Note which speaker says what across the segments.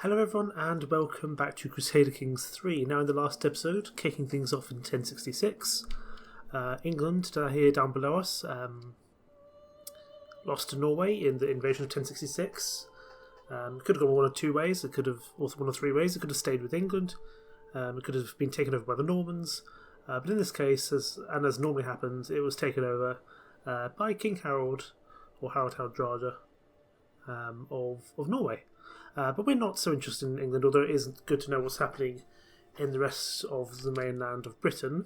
Speaker 1: Hello everyone and welcome back to Crusader Kings 3. Now in the last episode, kicking things off in 1066, England here down below us lost to Norway in the invasion of 1066. It could have gone one of two ways, it could have also one of three ways. It could have stayed with England, it could have been taken over by the Normans, but in this case, as normally happens, it was taken over by King Harold, or Harald Hardrada, of Norway. But we're not so interested in England, although it is good to know what's happening in the rest of the mainland of Britain.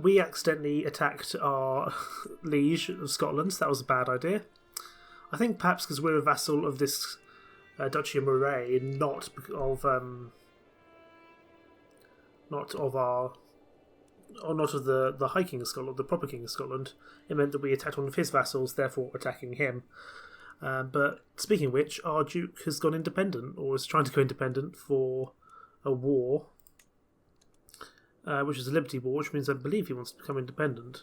Speaker 1: We accidentally attacked our Liege of Scotland, so that was a bad idea. I think perhaps because we're a vassal of this Duchy of Moray, not of the High King of Scotland, the proper King of Scotland. It meant that we attacked one of his vassals, therefore attacking him. But speaking of which, our Duke has gone independent, or is trying to go independent for a war, which is a Liberty War, which means I believe he wants to become independent.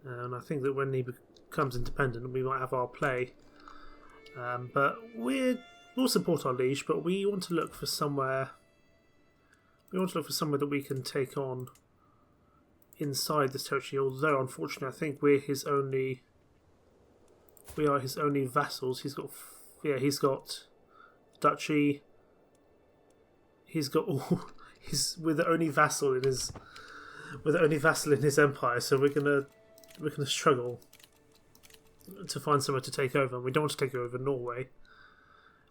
Speaker 1: And I think that when he becomes independent, we might have our play. But we'll support our liege, but we want to look for somewhere. We want to look for somewhere that we can take on inside this territory. Although, unfortunately, I think we are his only vassals. He's got duchy. We're the only vassal in his empire. So we're gonna struggle to find somewhere to take over. And we don't want to take over Norway.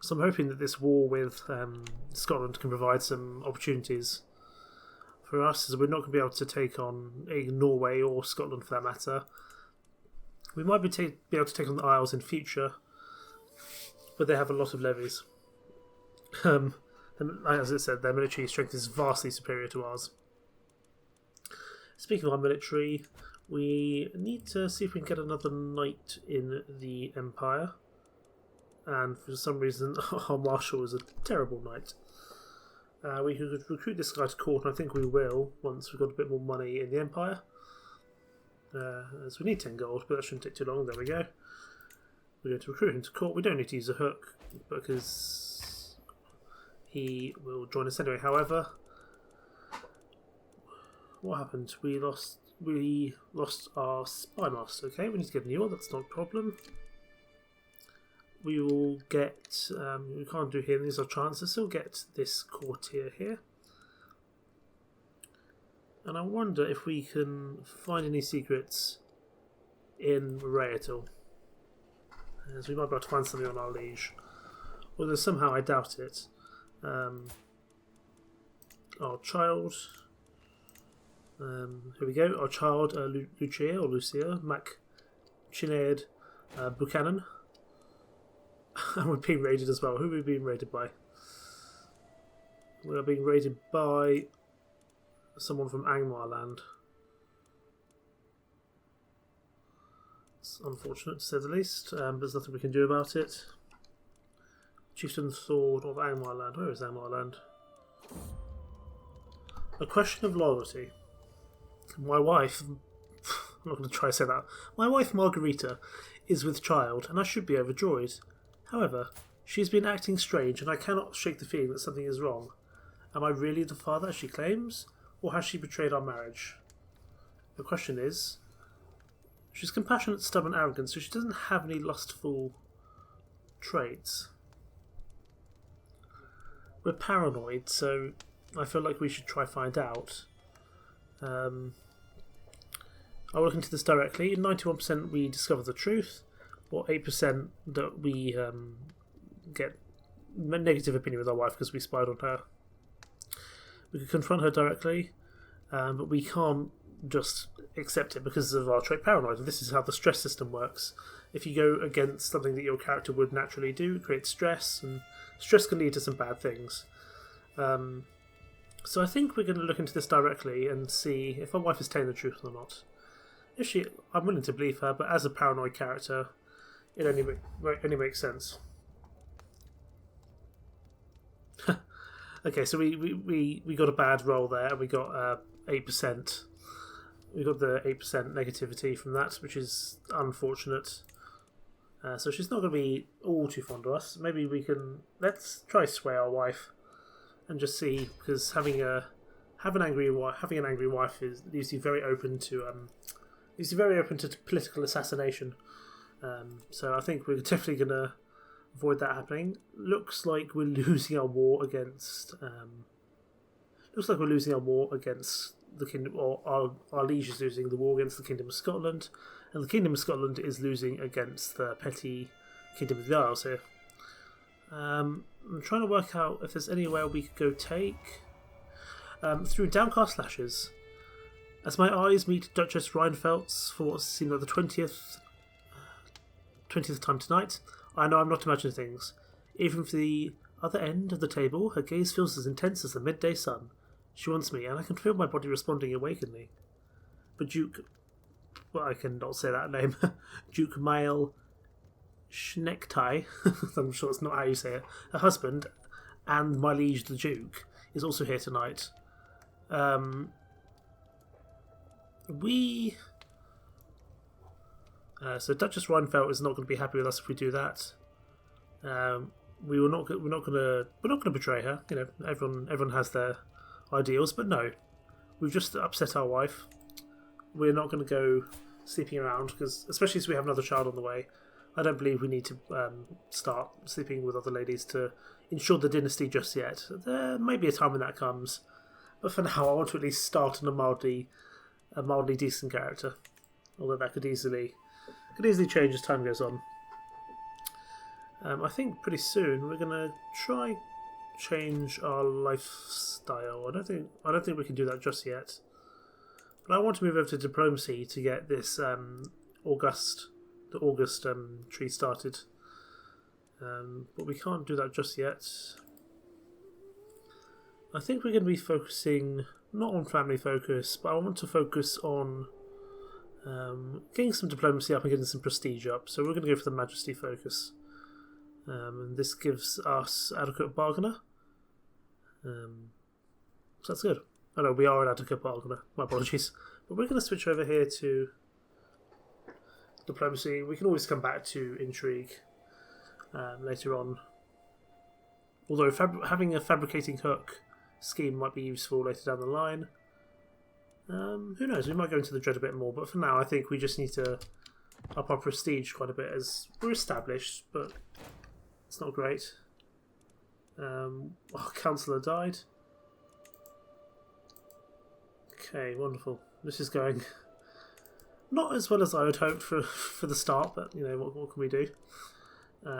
Speaker 1: So I'm hoping that this war with Scotland can provide some opportunities for us, as we're not going to be able to take on Norway or Scotland for that matter. We might be able to take on the Isles in future, but they have a lot of levies. And as I said, their military strength is vastly superior to ours. Speaking of our military, we need to see if we can get another knight in the Empire. And for some reason, our Marshal is a terrible knight. We could recruit this guy to court, and I think we will, once we've got a bit more money in the Empire. So we need 10 gold, but that shouldn't take too long. There we go. We're going to recruit him to court. We don't need to use a hook because he will join us anyway. However, what happened? We lost our spy master. Okay, we need to get a new one. That's not a problem. We will get. We can't do here. These are chances. Still get this courtier here. And I wonder if we can find any secrets in Moray at all. As we might be able to find something on our liege. Although somehow I doubt it. Our child. Here we go. Our child, Lucia, Mac Chinead Buchanan. And we're being raided as well. Who are we being raided by? We are being raided by someone from Angmarland. It's unfortunate to say the least, but there's nothing we can do about it. Chieftain Sword of Angmarland. Where is Angmarland? A question of loyalty. My wife, I'm not going to try to say that. My wife Margarita is with child, and I should be overjoyed. However, she's been acting strange, and I cannot shake the feeling that something is wrong. Am I really the father as she claims? Or has she betrayed our marriage? The question is, she's compassionate, stubborn, arrogant, so she doesn't have any lustful traits. We're paranoid, so I feel like we should try find out. I'll look into this directly. 91% we discover the truth, or 8% that we get a negative opinion with our wife because we spied on her. We could confront her directly, but we can't just accept it because of our trait paranoid. And this is how the stress system works. If you go against something that your character would naturally do, it creates stress, and stress can lead to some bad things. So I think we're going to look into this directly and see if our wife is telling the truth or not. I'm willing to believe her, but as a paranoid character, it only makes sense. Okay, so we got a bad roll there, and we got 8%. We got the 8% negativity from that, which is unfortunate. So she's not going to be all too fond of us. Maybe let's try sway our wife and just see, because having an angry wife leaves you very open to political assassination. So I think we're definitely going to avoid that happening. Looks like we're losing our war against. The kingdom, or our liege is losing the war against the Kingdom of Scotland, and the Kingdom of Scotland is losing against the petty Kingdom of the Isles here. I'm trying to work out if there's anywhere we could go take. Through Downcast Lashes. As my eyes meet Duchess Rheinfeldt's for what seems like the 20th time tonight, I know I'm not imagining things. Even from the other end of the table, her gaze feels as intense as the midday sun. She wants me, and I can feel my body responding awakeningly. But I cannot say that name. Duke Mael Schnecktai, I'm sure it's not how you say it, her husband, and my liege the Duke, is also here tonight. So Duchess Rheinfeldt is not going to be happy with us if we do that. We're not going to betray her. You know, everyone has their ideals, but no, we've just upset our wife. We're not going to go sleeping around, because especially as we have another child on the way, I don't believe we need to start sleeping with other ladies to ensure the dynasty just yet. There may be a time when that comes, but for now I want to at least start on a mildly decent character, although that could easily change as time goes on. I think pretty soon we're gonna try change our lifestyle. I don't think we can do that just yet. But I want to move over to diplomacy to get this August tree started. But we can't do that just yet. I think we're going to be focusing not on family focus, but I want to focus on getting some diplomacy up and getting some prestige up. So we're going to go for the majesty focus. And this gives us adequate bargainer. So that's good. Oh no, we are an adequate bargainer. My apologies. But we're going to switch over here to diplomacy. We can always come back to intrigue later on. Although having a fabricating hook scheme might be useful later down the line. Who knows? We might go into the dread a bit more. But for now, I think we just need to up our prestige quite a bit, as we're established, but it's not great. Our councillor died. Okay, wonderful. This is going not as well as I had hoped for the start, but you know, what can we do?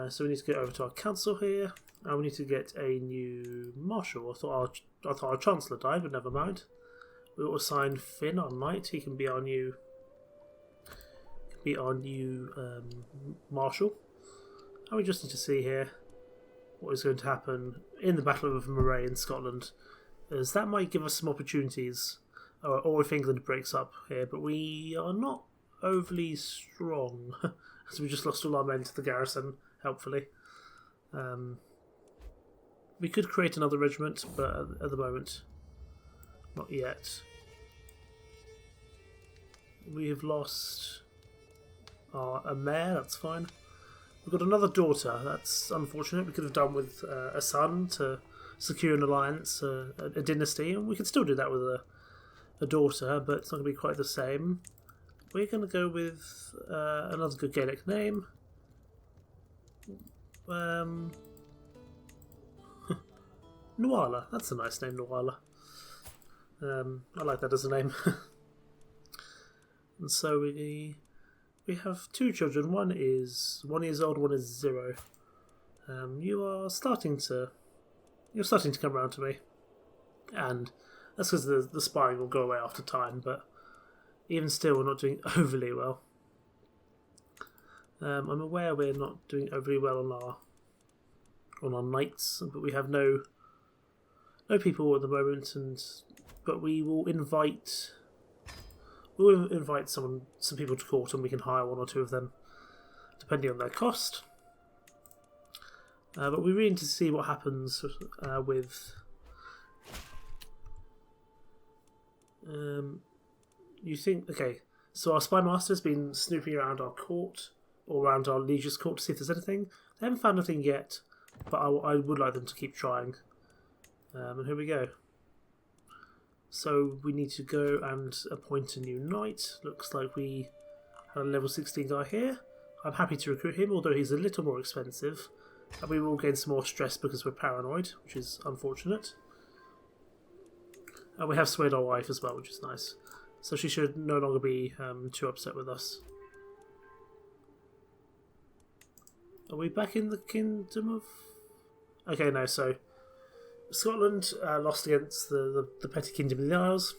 Speaker 1: So we need to get over to our council here, and we need to get a new marshal. I thought our chancellor died, but never mind. We will assign Finn, our knight. He can be our new marshal. And we just need to see here what is going to happen in the Battle of Moray in Scotland, as that might give us some opportunities, or if England breaks up here. But we are not overly strong, as we just lost all our men to the garrison, helpfully. We could create another regiment, but at the moment, not yet. We have lost a mare, that's fine. We've got another daughter, that's unfortunate. We could have done with a son to secure an alliance, a dynasty, and we could still do that with a daughter, but it's not going to be quite the same. We're going to go with another good Gaelic name. Nuala, that's a nice name, Nuala. I like that as a name. And so we have two children. One is 1 year old, one is 0. You're starting to come around to me, and that's because the sparring will go away after time. But even still, we're not doing overly well. I'm aware we're not doing overly well on our knights, but we have no people at the moment. But we will invite some people to court, and we can hire 1 or 2 of them, depending on their cost. But we really need to see what happens with. You think, okay? So our spy master has been snooping around our court. all around our liege's court to see if there's anything. They haven't found anything yet, but I would like them to keep trying. And here we go. So we need to go and appoint a new knight. Looks like we had a level 16 guy here. I'm happy to recruit him, although he's a little more expensive. And we will gain some more stress because we're paranoid, which is unfortunate. And we have swayed our wife as well, which is nice. So she should no longer be too upset with us. Are we back in the Kingdom of... Okay, no, so... Scotland lost against the petty Kingdom of the Isles.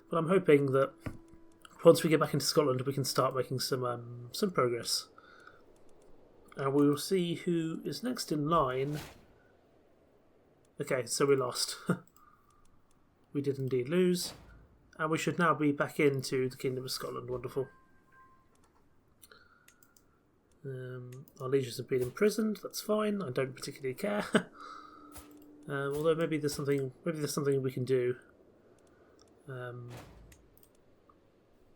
Speaker 1: But I'm hoping that once we get back into Scotland, we can start making some progress. And we will see who is next in line. Okay, so we lost. We did indeed lose. And we should now be back into the Kingdom of Scotland. Wonderful. Our lieges have been imprisoned. That's fine. I don't particularly care. Although maybe there's something we can do.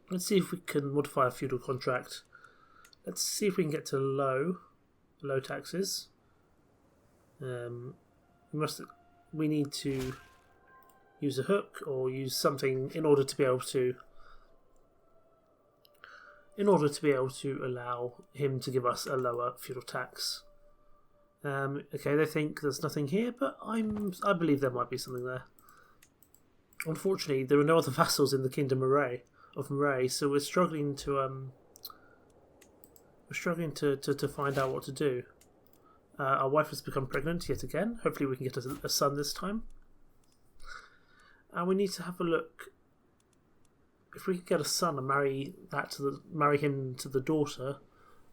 Speaker 1: Let's see if we can modify a feudal contract. Let's see if we can get to low taxes. We need to use a hook or use something in order to be able to allow him to give us a lower feudal tax. Okay, they think there's nothing here, but I believe there might be something there. Unfortunately, there are no other vassals in the Kingdom of Moray, so we're struggling to find out what to do. Our wife has become pregnant yet again. Hopefully, we can get a son this time. And we need to have a look. If we could get a son and marry him to the daughter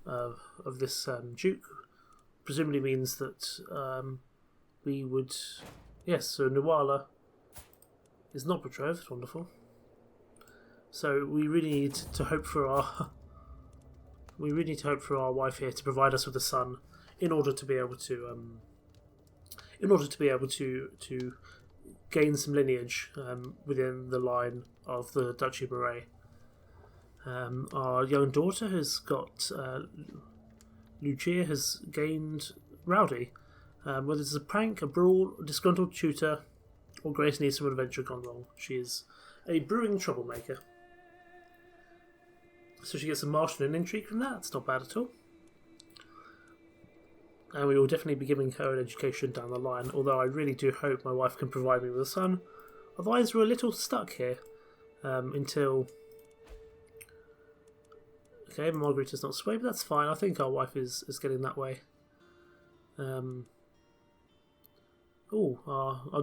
Speaker 1: of this Duke, presumably means that we would. Yes, so Nuala is not betrothed. Wonderful. So we really need to hope for our. We really need to hope for our wife here to provide us with a son, in order to be able to. To gain some lineage within the line of the Duchy of Moray. Our young daughter has got Liege has gained Rowdy. Whether it's a prank, a brawl, a disgruntled tutor, or Grace needs some adventure gone wrong, she is a brewing troublemaker. So she gets a martial and intrigue from that. It's not bad at all. And we will definitely be giving her an education down the line, although I really do hope my wife can provide me with a son. Otherwise we're a little stuck here until... Okay, Margaret is not swayed, but that's fine. I think our wife is getting that way. Our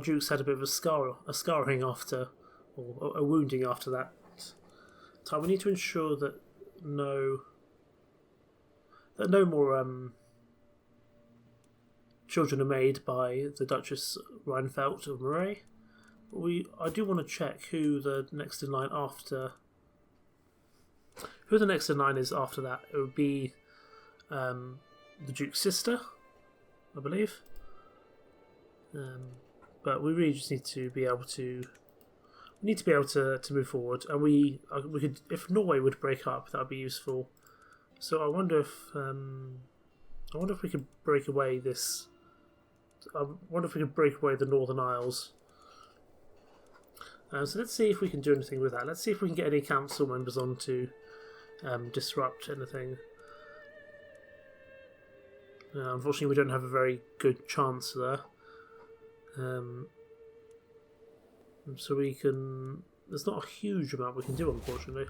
Speaker 1: Duke's had a bit of a scarring after, or a wounding after that time. We need to ensure that no more children are made by the Duchess Rheinfeldt of Moray. I do want to check who the next in line after. Who the next in line is after that? It would be the Duke's sister, I believe. But we really just need to be able to. We need to be able to move forward, and we could, if Norway would break up, that would be useful. So I wonder if we could break away this. I wonder if we could break away the Northern Isles. So let's see if we can do anything with that. Let's see if we can get any council members on to disrupt anything. Unfortunately, we don't have a very good chance there. So we can... There's not a huge amount we can do, unfortunately.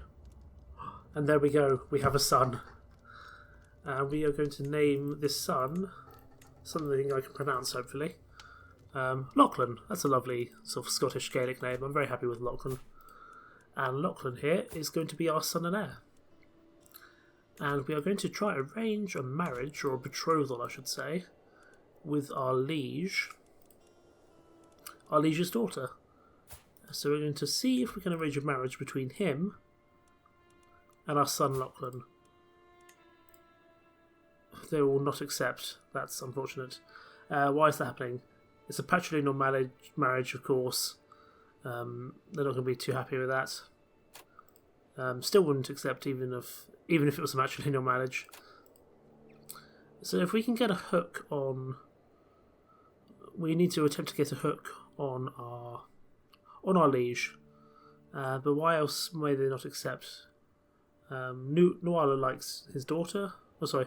Speaker 1: And there we go. We have a son. We are going to name this son something I can pronounce, hopefully. Lachlan. That's a lovely sort of Scottish Gaelic name. I'm very happy with Lachlan. And Lachlan here is going to be our son and heir. And we are going to try arrange a marriage, or a betrothal I should say, with our liege's daughter. So we're going to see if we can arrange a marriage between him and our son Lachlan. They will not accept. That's unfortunate. Why is that happening? It's a patrilineal marriage, of course. They're not going to be too happy with that. Still wouldn't accept even even if it was a matrilineal marriage. So if we can get a hook on, we need to attempt to get a hook on our liege. But why else may they not accept? Nuala likes his daughter. Oh, sorry.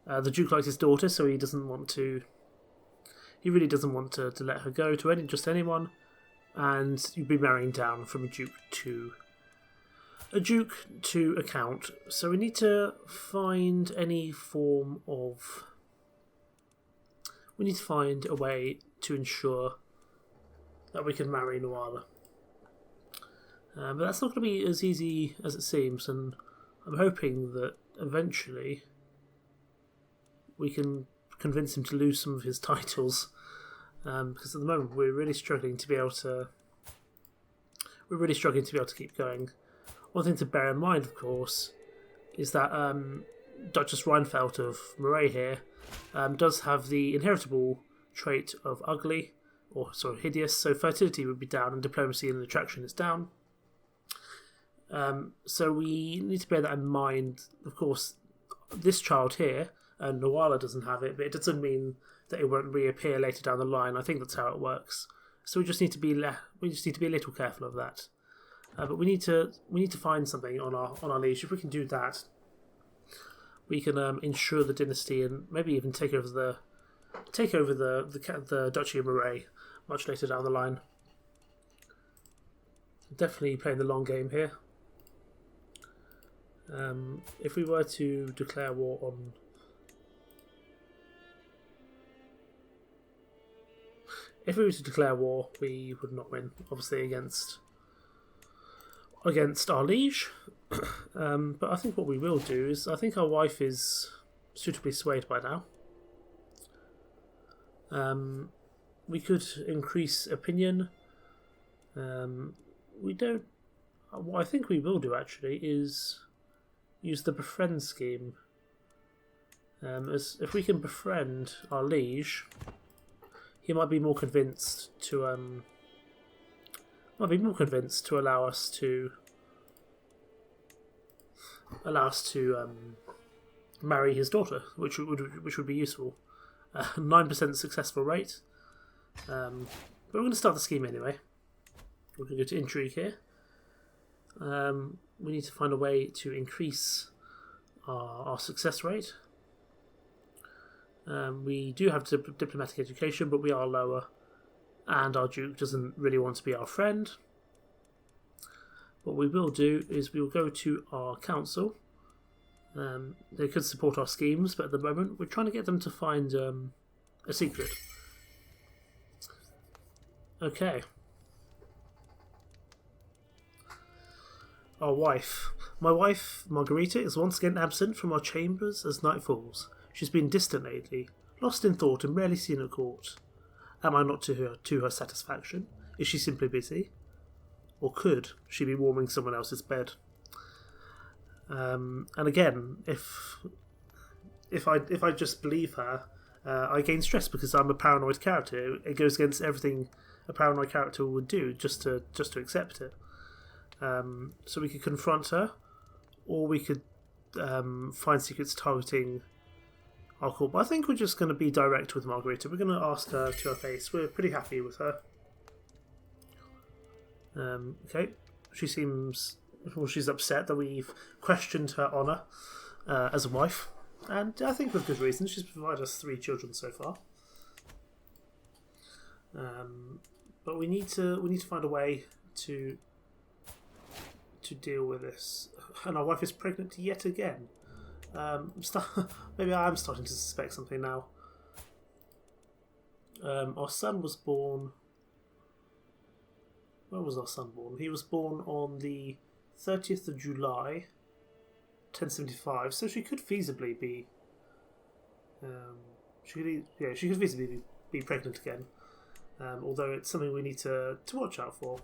Speaker 1: The Duke likes his daughter, so he doesn't want to. He really doesn't want to let her go to just anyone, and you'd be marrying down from a duke to a count. So we need to find any form of. We need to find a way to ensure that we can marry Nuala. But that's not going to be as easy as it seems, and I'm hoping that eventually we can convince him to lose some of his titles, because at the moment we're really struggling to be able to keep going. One thing to bear in mind, of course, is that Duchess Rheinfeldt of Moray here does have the inheritable trait of ugly, or sort of hideous, so fertility would be down and diplomacy and attraction is down. So we need to bear that in mind. Of course, this child here, Nuala doesn't have it, but it doesn't mean that it won't reappear later down the line. I think that's how it works. So we just need to be a little careful of that. But we need to find something on our liege. If we can do that, we can ensure the dynasty and maybe even take over the Duchy of Moray much later down the line. Definitely playing the long game here. If we were to declare war on. If we were to declare war, we would not win, obviously, against our liege. But I think what we will do is, I think our wife is suitably swayed by now. We could increase opinion. We don't. What I think we will do actually is use the befriend scheme. As if we can befriend our liege, he might be more convinced to allow us to marry his daughter, which would be useful. 9% successful rate. But we're going to start the scheme anyway. We're going to go to intrigue here. We need to find a way to increase our success rate. We do have diplomatic education, but we are lower, and our Duke doesn't really want to be our friend. What we will do is we will go to our council. They could support our schemes, but at the moment we're trying to get them to find a secret. Okay. Our wife. My wife, Margarita, is once again absent from our chambers as night falls. She's been distant lately, lost in thought and rarely seen at court. Am I not to her satisfaction? Is she simply busy? Or could she be warming someone else's bed? And again, if I just believe her, I gain stress because I'm a paranoid character. It goes against everything a paranoid character would do just to accept it. So we could confront her, or we could find secrets targeting our court. But I think we're just going to be direct with Margarita. We're going to ask her to her face. We're pretty happy with her. Okay, she's upset that we've questioned her honour as a wife, and I think with good reason. She's provided us 3 children so far. But we need to find a way to deal with this. And our wife is pregnant yet again. Maybe I am starting to suspect something now. Our son was born. When was our son born? He was born on the 30th of July, 1075. So she could feasibly be. She could feasibly be pregnant again. Although it's something we need to watch out for.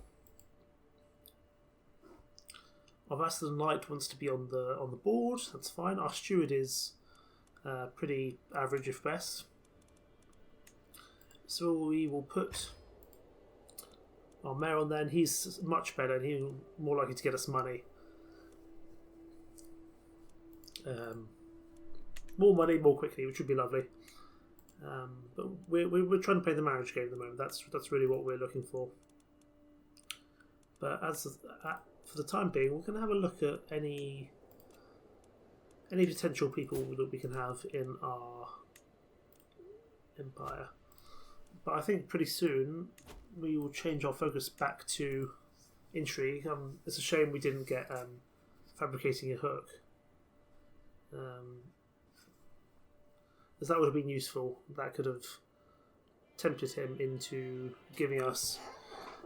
Speaker 1: Our Vassal Knight wants to be on the board. That's fine. Our Steward is pretty average, if best. So we will put our Mayor on there, and he's much better, and he's more likely to get us money. more money more quickly, which would be lovely. But we're trying to play the marriage game at the moment. That's really what we're looking for. But for the time being, we're going to have a look at any potential people that we can have in our empire. But I think pretty soon we will change our focus back to intrigue. It's a shame we didn't get fabricating a hook. As that would have been useful. That could have tempted him into giving us,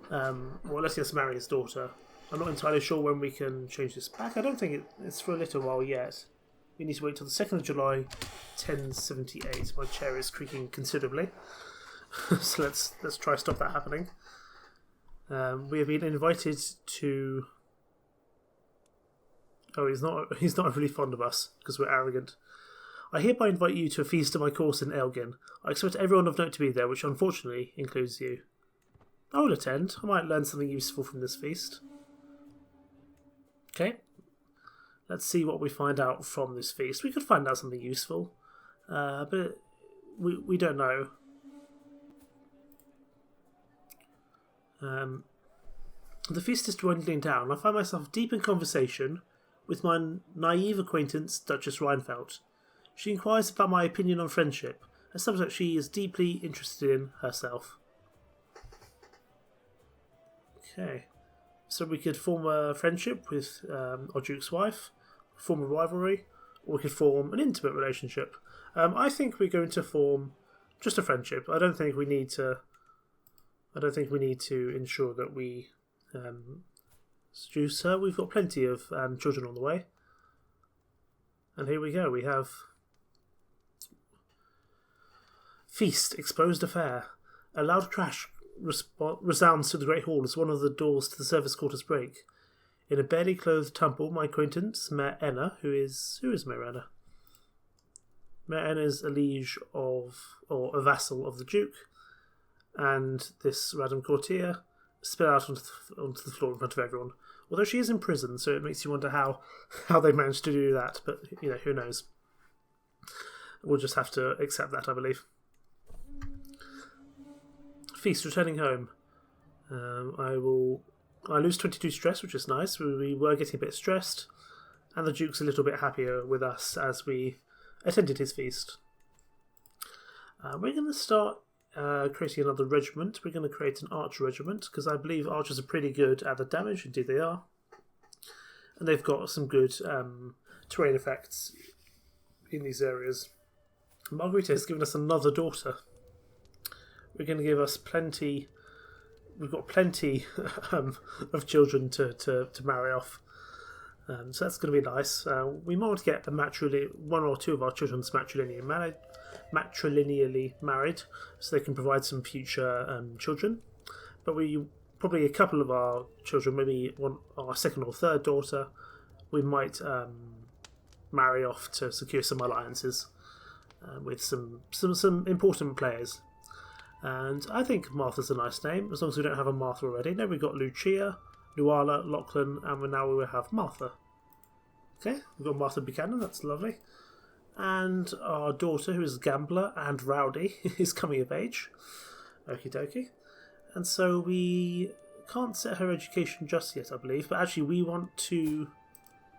Speaker 1: letting us marry his daughter. I'm not entirely sure when we can change this back. I don't think it's for a little while yet. We need to wait till the 2nd of July, 1078. My chair is creaking considerably. So let's try to stop that happening. We have been invited to... Oh, he's not really fond of us because we're arrogant. I hereby invite you to a feast at my course in Elgin. I expect everyone of note to be there, which unfortunately includes you. I will attend. I might learn something useful from this feast. Okay. Let's see what we find out from this feast. We could find out something useful, but we don't know. The feast is dwindling down. I find myself deep in conversation with my naive acquaintance, Duchess Rheinfeldt. She inquires about my opinion on friendship, a subject she is deeply interested in herself. Okay, so we could form a friendship with our Duke's wife, form a rivalry, or we could form an intimate relationship. I think we're going to form just a friendship. I don't think we need to ensure that we seduce her. We've got plenty of children on the way. And here we go. We have feast, exposed affair. A loud crash resounds through the great hall as one of the doors to the service quarters break. In a barely clothed temple, my acquaintance, Mayor Enna, who is Mayor Enna? Mayor Enna is a liege or a vassal of the Duke, and this random courtier spill out onto the floor in front of everyone. Although she is in prison, so it makes you wonder how they managed to do that, but who knows. We'll just have to accept that, I believe. Feast, returning home. I lose 22 stress, which is nice. We were getting a bit stressed, and the Duke's a little bit happier with us as we attended his feast. We're going to start creating another regiment. We're going to create an archer regiment, because I believe archers are pretty good at the damage, indeed they are. And they've got some good terrain effects in these areas. Margarita has given us another daughter. We're going to give us plenty... We've got plenty of children to marry off. So that's going to be nice. We might want to get one or two of our children matrilineally married, so they can provide some future children. But probably a couple of our children, maybe our second or third daughter, we might marry off to secure some alliances with some important players. And I think Martha's a nice name, as long as we don't have a Martha already. Now we've got Lucia, Luala, Lachlan, and now we have Martha. Okay, we've got Martha Buchanan, that's lovely. And our daughter, who is a gambler and rowdy, is coming of age. Okie dokie. And so we can't set her education just yet, I believe, but actually we want to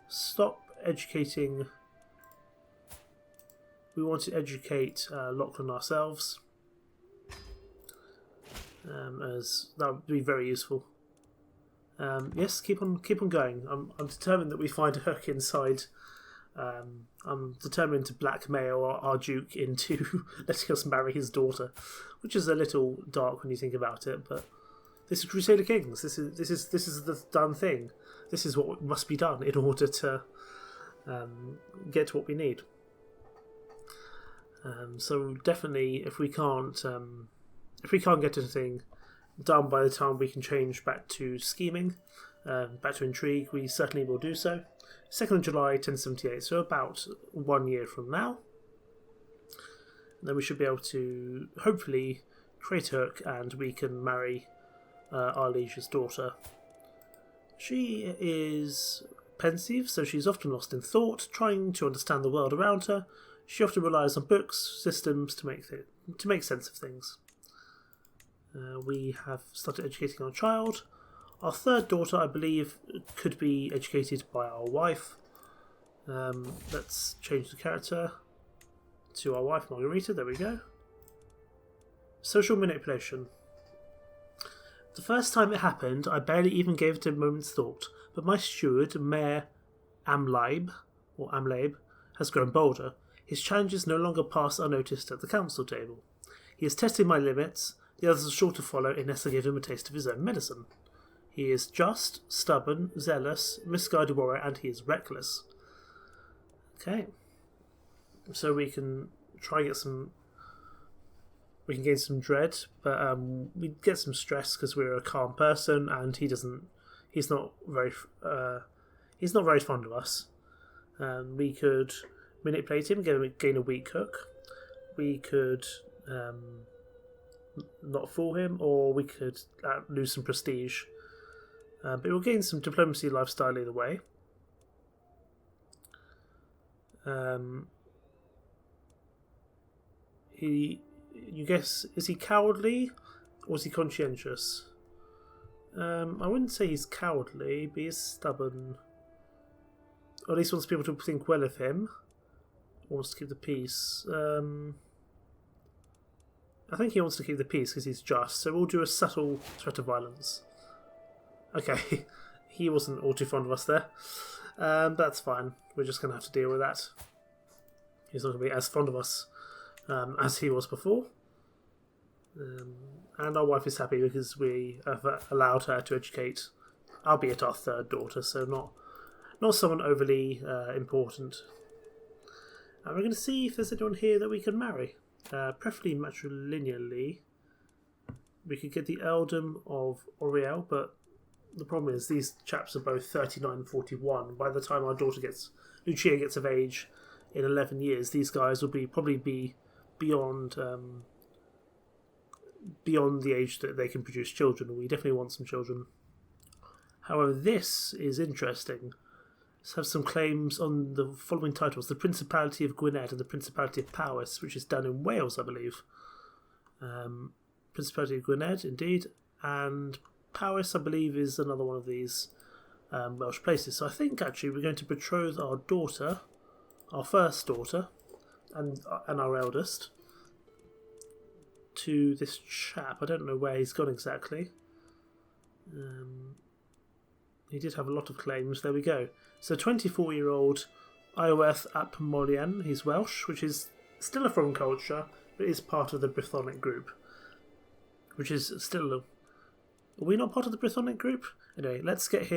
Speaker 1: stop educating... We want to educate Lachlan ourselves. As that would be very useful. Yes, keep on going. I'm determined that we find a hook inside. I'm determined to blackmail our Duke into letting us marry his daughter, which is a little dark when you think about it. But this is Crusader Kings. This is the done thing. This is what must be done in order to get to what we need. So definitely, if we can't get anything done by the time we can change back to scheming, back to intrigue, we certainly will do so. 2nd of July 1078, so about 1 year from now. And then we should be able to hopefully create a hook and we can marry our liege's daughter. She is pensive, so she's often lost in thought, trying to understand the world around her. She often relies on books, systems to make sense of things. We have started educating our child. Our third daughter, I believe, could be educated by our wife. Let's change the character to our wife, Margarita. There we go. Social manipulation. The first time it happened, I barely even gave it a moment's thought, but my steward, Mayor Amlabe, has grown bolder. His challenges no longer pass unnoticed at the council table. He is testing my limits. The others are sure to follow unless I give him a taste of his own medicine. He is just, stubborn, zealous, misguided warrior, and he is reckless. Okay. So we can try and get some... We can gain some dread, but we get some stress because we're a calm person, and he's not very fond of us. We could manipulate him, gain a weak hook. We could not fool him, or we could lose some prestige. But we'll gain some diplomacy lifestyle either way. You guess, is he cowardly or is he conscientious? I wouldn't say he's cowardly, but he's stubborn. Or at least wants people to think well of him. Wants to keep the peace. I think he wants to keep the peace because he's just, so we'll do a subtle threat of violence. Okay, he wasn't all too fond of us there. That's fine. We're just going to have to deal with that. He's not going to be as fond of us as he was before. And our wife is happy because we have allowed her to educate, albeit our third daughter, so not someone overly important. And we're going to see if there's anyone here that we can marry, preferably matrilineally. We could get the earldom of Oriel, but the problem is these chaps are both 39 and 41. By the time our daughter Lucia gets of age in 11 years, these guys will probably be beyond the age that they can produce children. We definitely want some children. However, this is interesting. Let's have some claims on the following titles: the Principality of Gwynedd and the Principality of Powys, which is done in Wales, I believe. Principality of Gwynedd, indeed, and Powys, I believe, is another one of these Welsh places. So I think actually we're going to betroth our daughter, our first daughter, and our eldest, to this chap. I don't know where he's gone exactly. He did have a lot of claims. There we go. So 24-year-old Iorwerth ap Molian. He's Welsh, which is still a foreign culture, but is part of the Brythonic group. Which is still... Are we not part of the Brythonic group? Anyway, let's get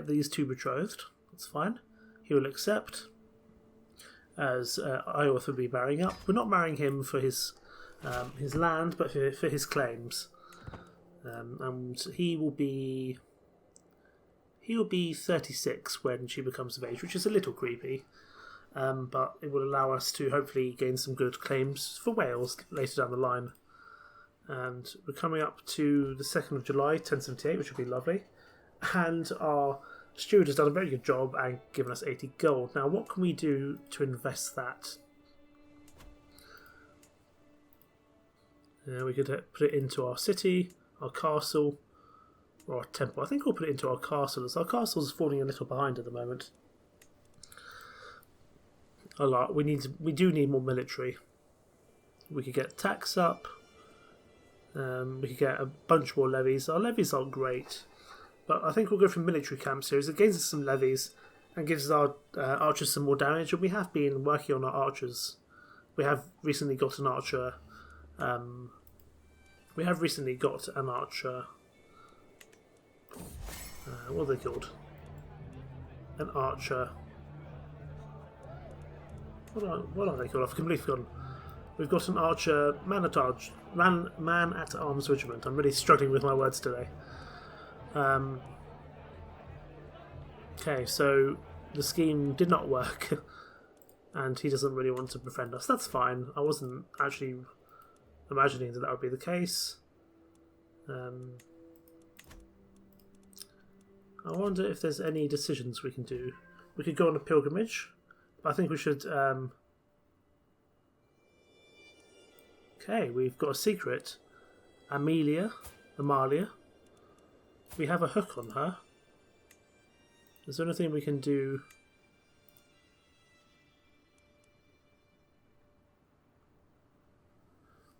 Speaker 1: these two betrothed. That's fine. He will accept, as Iorwerth will be marrying up. We're not marrying him for his land, but for his claims. And he will be 36 when she becomes of age, which is a little creepy. But it will allow us to hopefully gain some good claims for Wales later down the line. And we're coming up to the 2nd of July, 1078, which will be lovely. And our steward has done a very good job and given us 80 gold. Now, what can we do to invest that? We could put it into our city, our castle, or our temple. I think we'll put it into our castle, as our castle is falling a little behind at the moment. A lot. We do need more military. We could get tax up. We could get a bunch more levies. Our levies aren't great, but I think we'll go for military camp series. It gains us some levies and gives our archers some more damage. And we have been working on our archers. We have recently got an archer. What are they called? An archer. What are they called? I've completely forgotten. We've got an archer, man at arms regiment. I'm really struggling with my words today. Okay, so the scheme did not work, and he doesn't really want to befriend us. That's fine. I wasn't actually imagining that would be the case. I wonder if there's any decisions we can do. We could go on a pilgrimage, but I think we should... Okay, we've got a secret. Amalia. We have a hook on her. Is there anything we can do?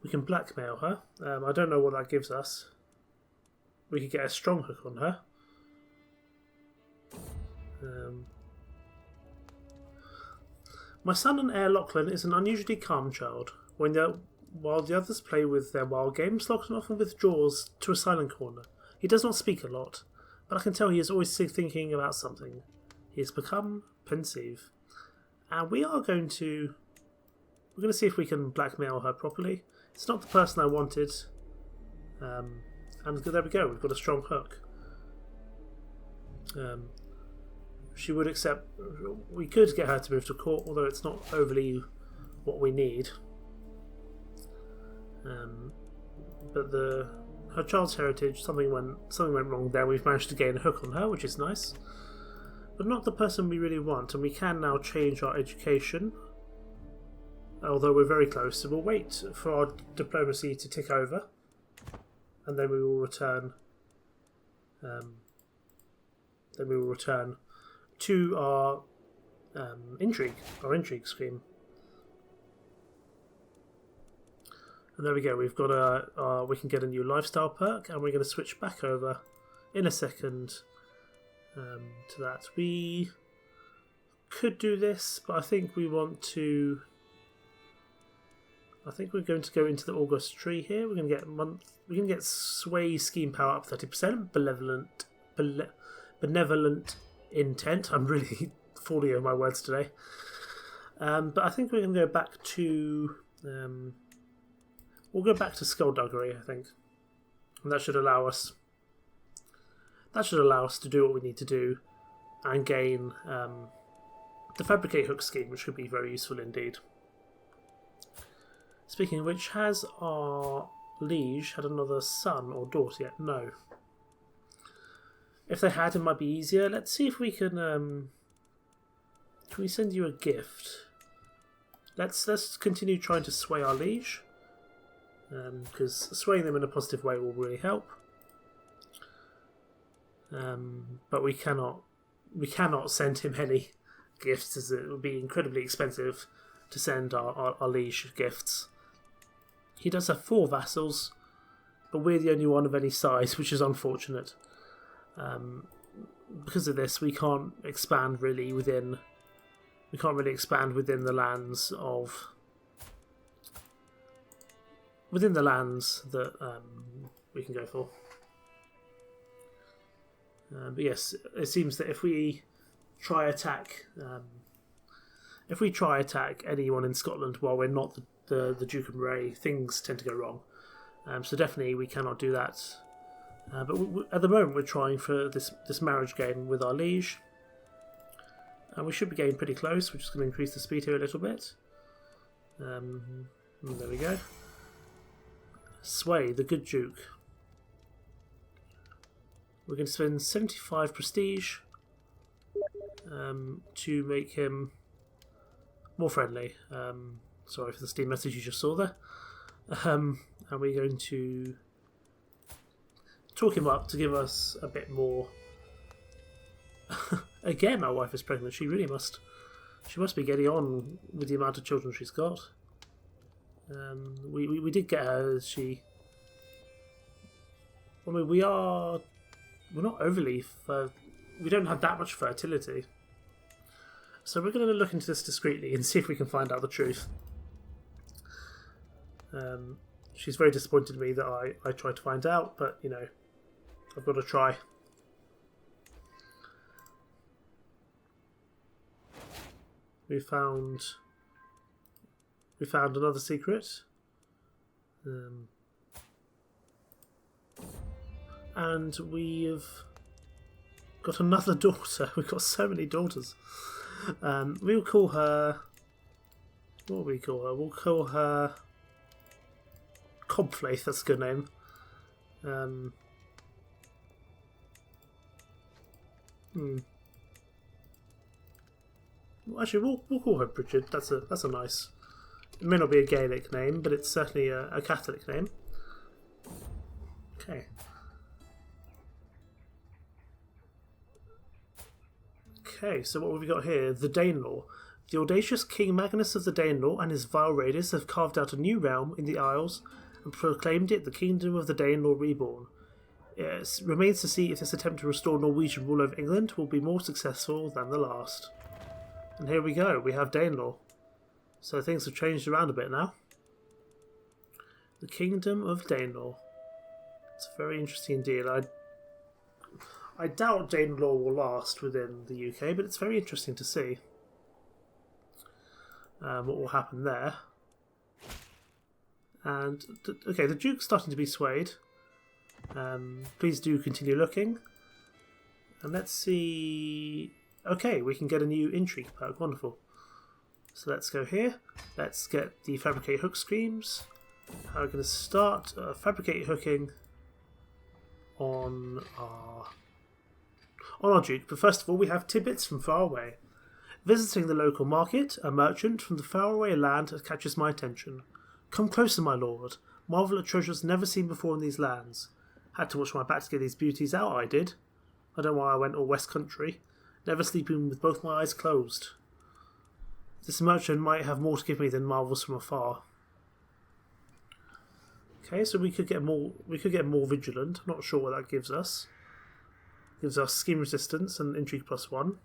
Speaker 1: We can blackmail her. I don't know what that gives us. We could get a strong hook on her. My son and heir Lachlan is an unusually calm child. While the others play with their wild games, Lachlan often withdraws to a silent corner. He does not speak a lot, but I can tell he is always thinking about something. He has become pensive. And we're going to see if we can blackmail her properly. It's not the person I wanted. And there we go, we've got a strong hook. She would accept... We could get her to move to court, although it's not overly what we need. But her child's heritage, something went wrong there. We've managed to gain a hook on her, which is nice. But not the person we really want, and we can now change our education. Although we're very close, so we'll wait for our diplomacy to tick over, and then we will return. To our intrigue scheme. And there we go. We've got we can get a new lifestyle perk, and we're going to switch back over in a second to that. We could do this, but I think we want to. I think we're going to go into the August tree here. We're going to get We can get sway scheme power up 30%. Benevolent intent. I'm really falling over my words today. But I think we're going to go back to. We'll go back to skullduggery, I think, and that should allow us. That should allow us to do what we need to do, and gain the fabricate hook scheme, which could be very useful indeed. Speaking of which, has our liege had another son or daughter yet? No. If they had, it might be easier. Let's see if we can. Can we send you a gift? Let's continue trying to sway our liege. Because swaying them in a positive way will really help. But we cannot send him any gifts, as it would be incredibly expensive to send our liege gifts. He does have 4 vassals, but we're the only one of any size, which is unfortunate. Because of this, we can't expand really within. We can't really expand within the lands of. Within the lands that we can go for. But yes, it seems that if we try attack anyone in Scotland while we're not the Duke of Moray, things tend to go wrong. So definitely we cannot do that. But at the moment we're trying for this marriage game with our liege. And we should be getting pretty close. We're just going to increase the speed here a little bit. And there we go. Sway, the good Duke. We're going to spend 75 prestige to make him more friendly. Sorry for the Steam message you just saw there. And we're going to talk him up to give us a bit more. Again, my wife is pregnant. She really must. She must be getting on with the amount of children she's got. We did get her. We're not overly. We don't have that much fertility, so we're going to look into this discreetly and see if we can find out the truth. She's very disappointed in me that I tried to find out, but I've got to try. We found another secret. And we've got another daughter. We've got so many daughters. We'll call her... What will we call her? We'll call her... Cobflaith, that's a good name. Well, actually, we'll call her Bridget. That's a nice. It may not be a Gaelic name, but it's certainly a Catholic name. Okay. Okay, so what have we got here? The Danelaw. The audacious King Magnus of the Danelaw and his vile raiders have carved out a new realm in the Isles and proclaimed it the Kingdom of the Danelaw Reborn. It remains to see if this attempt to restore Norwegian rule over England will be more successful than the last. And here we go, we have Danelaw. So things have changed around a bit now. The Kingdom of Danelaw. It's a very interesting deal. I doubt Danelaw will last within the UK, but it's very interesting to see what will happen there. And, okay, the Duke's starting to be swayed. Please do continue looking. And let's see... Okay, we can get a new intrigue perk. Wonderful. So let's go here. Let's get the fabricate hook screams. We're going to start fabricate hooking on our Duke. But first of all, we have tidbits from far away. Visiting the local market, a merchant from the faraway land catches my attention. Come closer, my lord. Marvel at treasures never seen before in these lands. Had to watch my back to get these beauties out, I did. I don't know why I went all West Country. Never sleeping with both my eyes closed. This merchant might have more to give me than marvels from afar. Okay, so we could get more vigilant. I'm not sure what that gives us. Gives us scheme resistance and intrigue +1.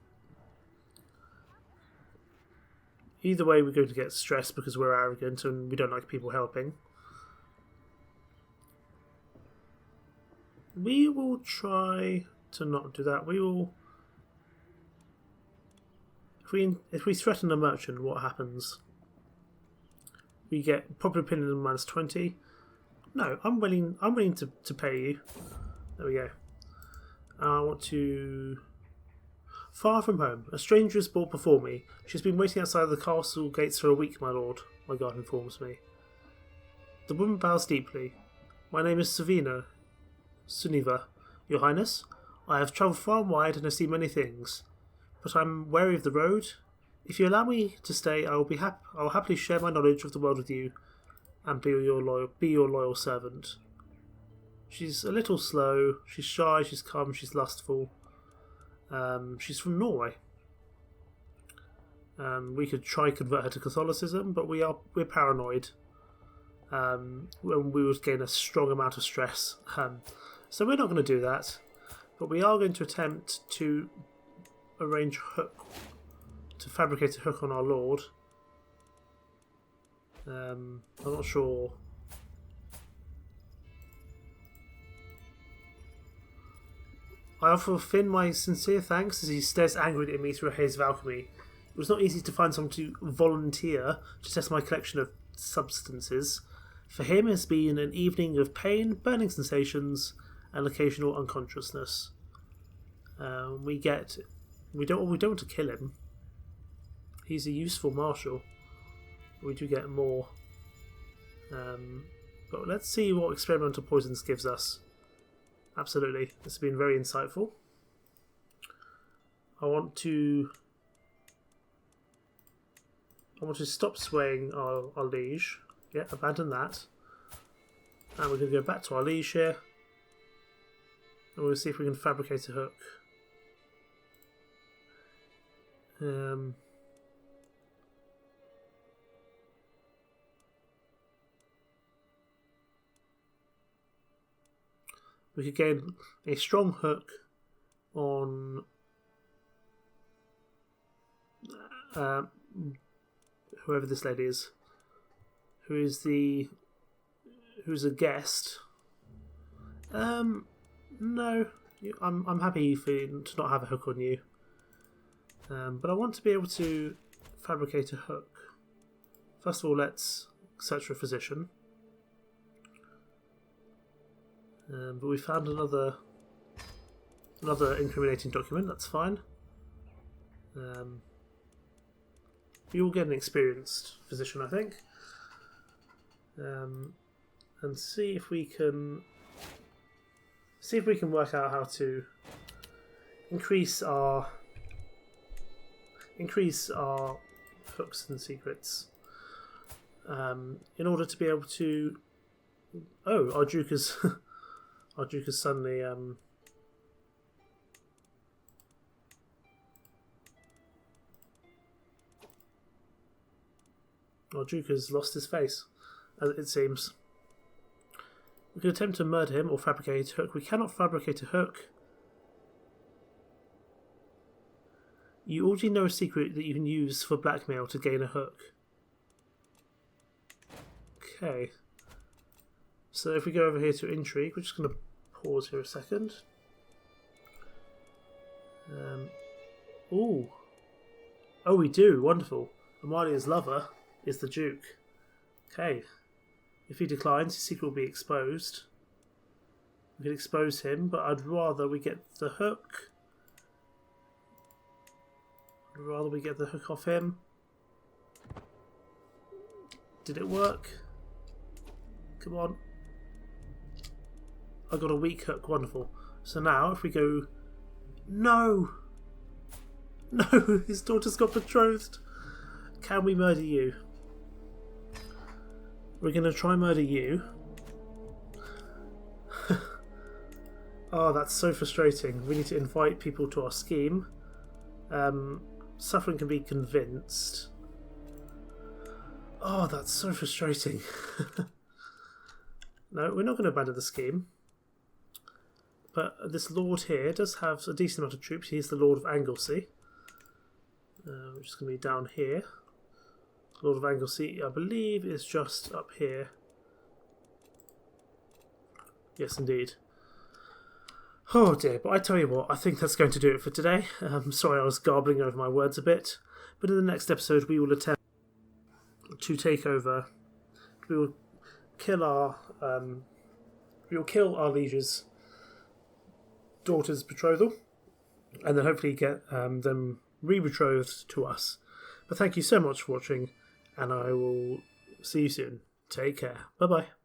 Speaker 1: Either way, we're going to get stressed because we're arrogant and we don't like people helping. We will try to not do that. We will... If we threaten a merchant, what happens? We get popular opinion of -20. No, I'm willing to pay you. There we go. I want to... Far from home, a stranger is brought before me. She's been waiting outside the castle gates for a week, my lord, my guard informs me. The woman bows deeply. My name is Suniva, your highness. I have travelled far and wide and have seen many things, but I'm wary of the road. If you allow me to stay, I will happily share my knowledge of the world with you and be your loyal servant. She's a little slow, she's shy, she's calm, she's lustful. She's from Norway. We could try convert her to Catholicism, but we're paranoid. We would gain a strong amount of stress. So we're not going to do that. But we are going to attempt to arrange to fabricate a hook on our lord. I'm not sure. I offer Finn my sincere thanks as he stares angrily at me through a haze of alchemy. It was not easy to find someone to volunteer to test my collection of substances. For him, it has been an evening of pain, burning sensations, and occasional unconsciousness. We don't want to kill him. He's a useful marshal. We do get more. But let's see what experimental poisons gives us. Absolutely, this has been very insightful. I want to stop swaying our liege. Yeah, abandon that. And we're going to go back to our liege here. And we'll see if we can fabricate a hook. We could gain a strong hook on whoever this lady is, who's a guest. No, I'm happy to not have a hook on you. But I want to be able to fabricate a hook. First of all, let's search for a physician. But we found another incriminating document. That's fine. You will get an experienced physician, I think, and see if we can work out how to increase our hooks and secrets in order to be able to. Oh, our Duke is our Duke is suddenly our Duke has lost his face, as it seems. We can attempt to murder him or fabricate a hook. We cannot fabricate a hook. You already know a secret that you can use for blackmail to gain a hook. Okay. So if we go over here to intrigue, we're just going to pause here a second. Ooh. Oh, we do. Wonderful. Amalia's lover is the Duke. Okay. If he declines, his secret will be exposed. We can expose him, but I'd rather we get the hook. I'd rather we get the hook off him. Did it work? Come on. I got a weak hook. Wonderful. So now if we go... No! No! His daughter's got betrothed. Can we murder you? We're going to try murder you. Oh, that's so frustrating. We need to invite people to our scheme. Suffering can be convinced. Oh, that's so frustrating. No, we're not going to abandon the scheme. But this lord here does have a decent amount of troops. He's the Lord of Anglesey. Which is going to be down here. Lord of Anglesey, I believe, is just up here. Yes, indeed. Oh dear, but I tell you what, I think that's going to do it for today. Sorry I was garbling over my words a bit. But in the next episode we will attempt to take over. We will kill our liege's daughter's betrothal, and then hopefully get them re-betrothed to us. But thank you so much for watching, and I will see you soon. Take care. Bye bye.